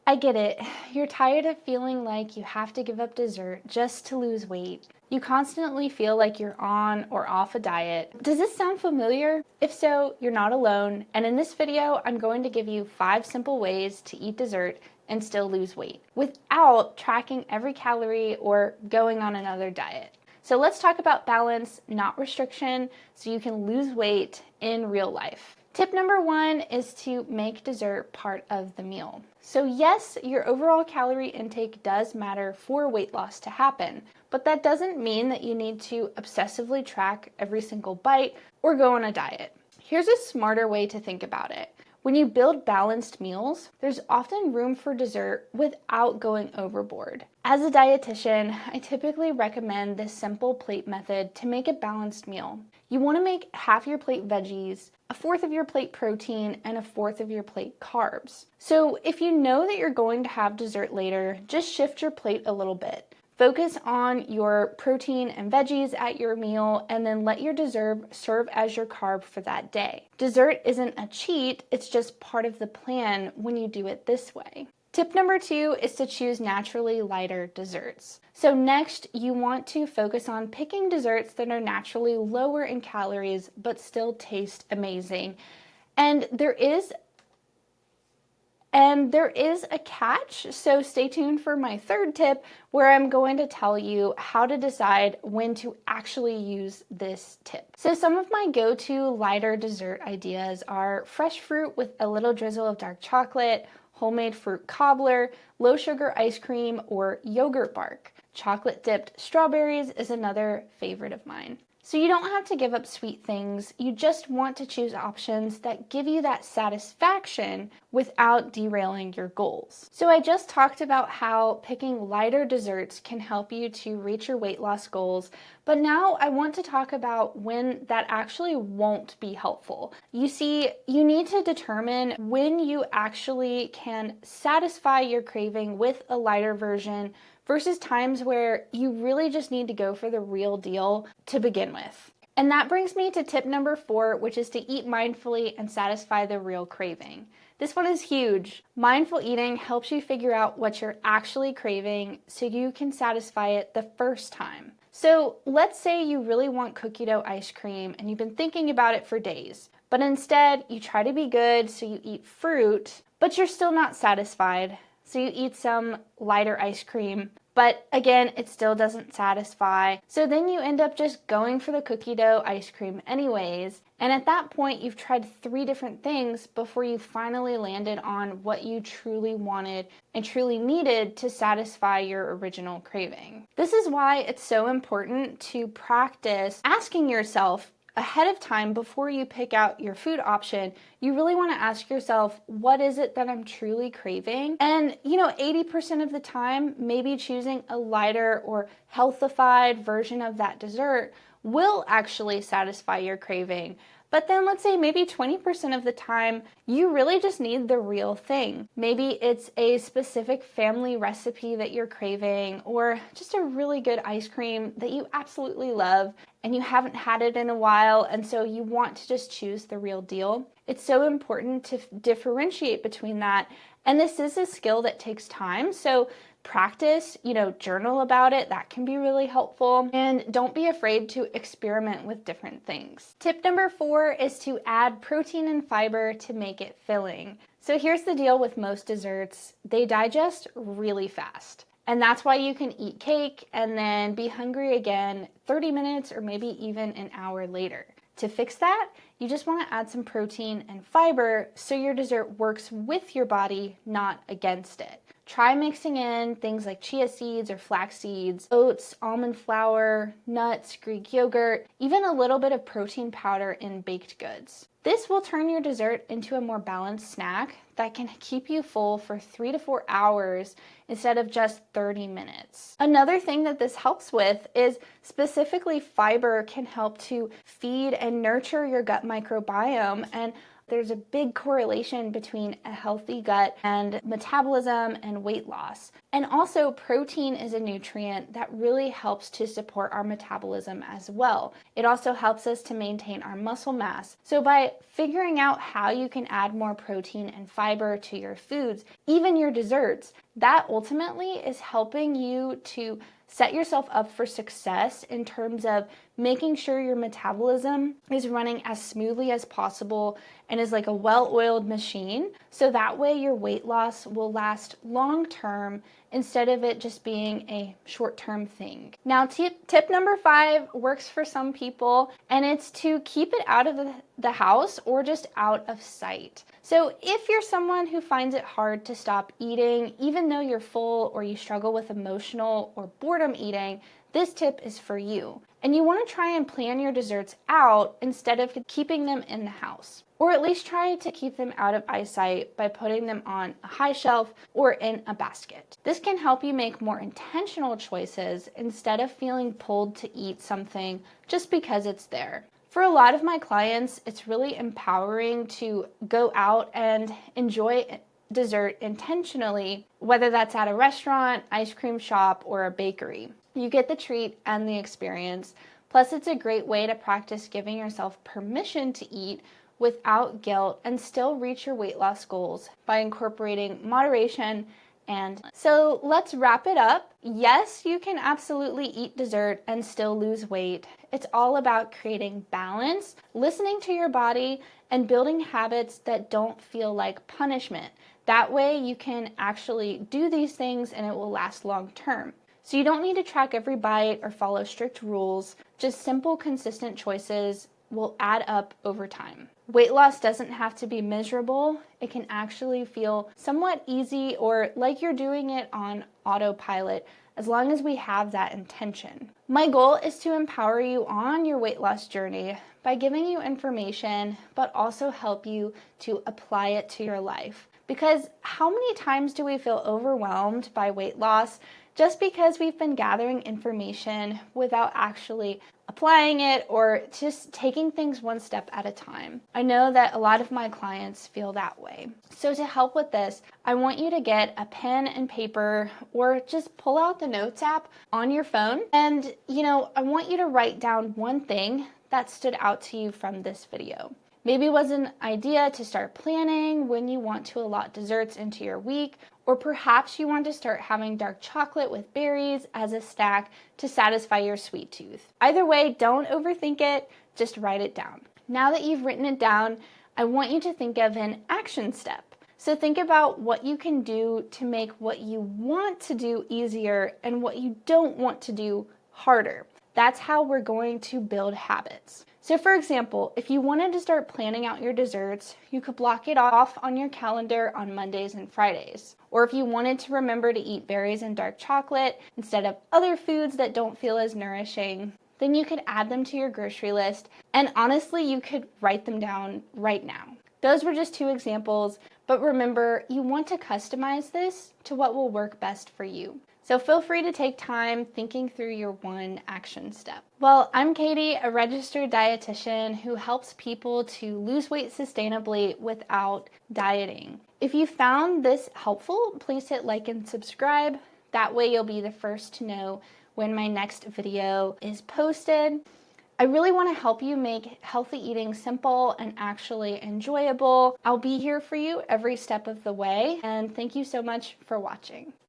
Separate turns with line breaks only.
I get it. You're tired of feeling like you have to give up dessert just to lose weight. You constantly feel like you're on or off a diet. Does this sound familiar? If so, you're not alone. And in this video, I'm going to give you 5 simple ways to eat dessert and still lose weight without tracking every calorie or going on another diet. So let's talk about balance, not restriction, so you can lose weight in real life. Tip number 1 is to make dessert part of the meal. So yes, your overall calorie intake does matter for weight loss to happen, but that doesn't mean that you need to obsessively track every single bite or go on a diet. Here's a smarter way to think about it. When you build balanced meals, there's often room for dessert without going overboard. As a dietitian, I typically recommend this simple plate method to make a balanced meal. You want to make half your plate veggies, a fourth of your plate protein, and a fourth of your plate carbs. So if you know that you're going to have dessert later, just shift your plate a little bit. Focus on your protein and veggies at your meal, and then let your dessert serve as your carb for that day. Dessert isn't a cheat, it's just part of the plan when you do it this way. Tip number 2 is to choose naturally lighter desserts. So next, you want to focus on picking desserts that are naturally lower in calories but still taste amazing. And there is a catch, so stay tuned for my 3rd tip where I'm going to tell you how to decide when to actually use this tip. So some of my go-to lighter dessert ideas are fresh fruit with a little drizzle of dark chocolate, homemade fruit cobbler, low sugar ice cream, or yogurt bark. Chocolate dipped strawberries is another favorite of mine. So you don't have to give up sweet things, you just want to choose options that give you that satisfaction without derailing your goals. So I just talked about how picking lighter desserts can help you to reach your weight loss goals, but now I want to talk about when that actually won't be helpful. You see, you need to determine when you actually can satisfy your craving with a lighter version versus times where you really just need to go for the real deal to begin with. And that brings me to tip number 4, which is to eat mindfully and satisfy the real craving. This one is huge. Mindful eating helps you figure out what you're actually craving so you can satisfy it the first time. So let's say you really want cookie dough ice cream and you've been thinking about it for days, but instead you try to be good, so you eat fruit, but you're still not satisfied. So you eat some lighter ice cream, but again, it still doesn't satisfy. So then you end up just going for the cookie dough ice cream anyways. And at that point, you've tried 3 different things before you finally landed on what you truly wanted and truly needed to satisfy your original craving. This is why it's so important to practice asking yourself ahead of time before you pick out your food option. You really want to ask yourself, what is it that I'm truly craving? And 80% of the time, maybe choosing a lighter or healthified version of that dessert will actually satisfy your craving. But then let's say maybe 20% of the time, you really just need the real thing. Maybe it's a specific family recipe that you're craving, or just a really good ice cream that you absolutely love and you haven't had it in a while, and so you want to just choose the real deal. It's so important to differentiate between that. And this is a skill that takes time. So practice, journal about it. That can be really helpful. And don't be afraid to experiment with different things. Tip number 4 is to add protein and fiber to make it filling. So here's the deal with most desserts. They digest really fast. And that's why you can eat cake and then be hungry again 30 minutes or maybe even an hour later. To fix that, you just want to add some protein and fiber so your dessert works with your body, not against it. Try mixing in things like chia seeds or flax seeds, oats, almond flour, nuts, Greek yogurt, even a little bit of protein powder in baked goods. This will turn your dessert into a more balanced snack that can keep you full for 3 to 4 hours instead of just 30 minutes. Another thing that this helps with is specifically fiber can help to feed and nurture your gut microbiome, and There's a big correlation between a healthy gut and metabolism and weight loss. And also, protein is a nutrient that really helps to support our metabolism as well. It also helps us to maintain our muscle mass. So by figuring out how you can add more protein and fiber to your foods, even your desserts, that ultimately is helping you to set yourself up for success in terms of making sure your metabolism is running as smoothly as possible and is like a well-oiled machine. So that way your weight loss will last long term instead of it just being a short-term thing. Now, tip number 5 works for some people, and it's to keep it out of the house or just out of sight. So if you're someone who finds it hard to stop eating, even though you're full, or you struggle with emotional or boredom eating, this tip is for you. And you want to try and plan your desserts out instead of keeping them in the house. Or at least try to keep them out of eyesight by putting them on a high shelf or in a basket. This can help you make more intentional choices instead of feeling pulled to eat something just because it's there. For a lot of my clients, it's really empowering to go out and enjoy dessert intentionally, whether that's at a restaurant, ice cream shop, or a bakery. You get the treat and the experience. Plus, it's a great way to practice giving yourself permission to eat without guilt and still reach your weight loss goals by incorporating moderation. And so let's wrap it up. Yes, you can absolutely eat dessert and still lose weight. It's all about creating balance, listening to your body, and building habits that don't feel like punishment. That way you can actually do these things and it will last long term. So you don't need to track every bite or follow strict rules. Just simple, consistent choices will add up over time. Weight loss doesn't have to be miserable. It can actually feel somewhat easy or like you're doing it on autopilot, as long as we have that intention. My goal is to empower you on your weight loss journey by giving you information, but also help you to apply it to your life. Because how many times do we feel overwhelmed by weight loss just because we've been gathering information without actually applying it or just taking things one step at a time? I know that a lot of my clients feel that way. So to help with this, I want you to get a pen and paper or just pull out the Notes app on your phone. And, I want you to write down one thing that stood out to you from this video. Maybe it was an idea to start planning when you want to allot desserts into your week, or perhaps you want to start having dark chocolate with berries as a snack to satisfy your sweet tooth. Either way, don't overthink it, just write it down. Now that you've written it down, I want you to think of an action step. So think about what you can do to make what you want to do easier and what you don't want to do harder. That's how we're going to build habits. So for example, if you wanted to start planning out your desserts, you could block it off on your calendar on Mondays and Fridays. Or if you wanted to remember to eat berries and dark chocolate instead of other foods that don't feel as nourishing, then you could add them to your grocery list. And honestly, you could write them down right now. Those were just 2 examples, but remember, you want to customize this to what will work best for you. So feel free to take time thinking through your one action step. Well, I'm Katie, a registered dietitian who helps people to lose weight sustainably without dieting. If you found this helpful, please hit like and subscribe. That way you'll be the first to know when my next video is posted. I really want to help you make healthy eating simple and actually enjoyable. I'll be here for you every step of the way, and thank you so much for watching.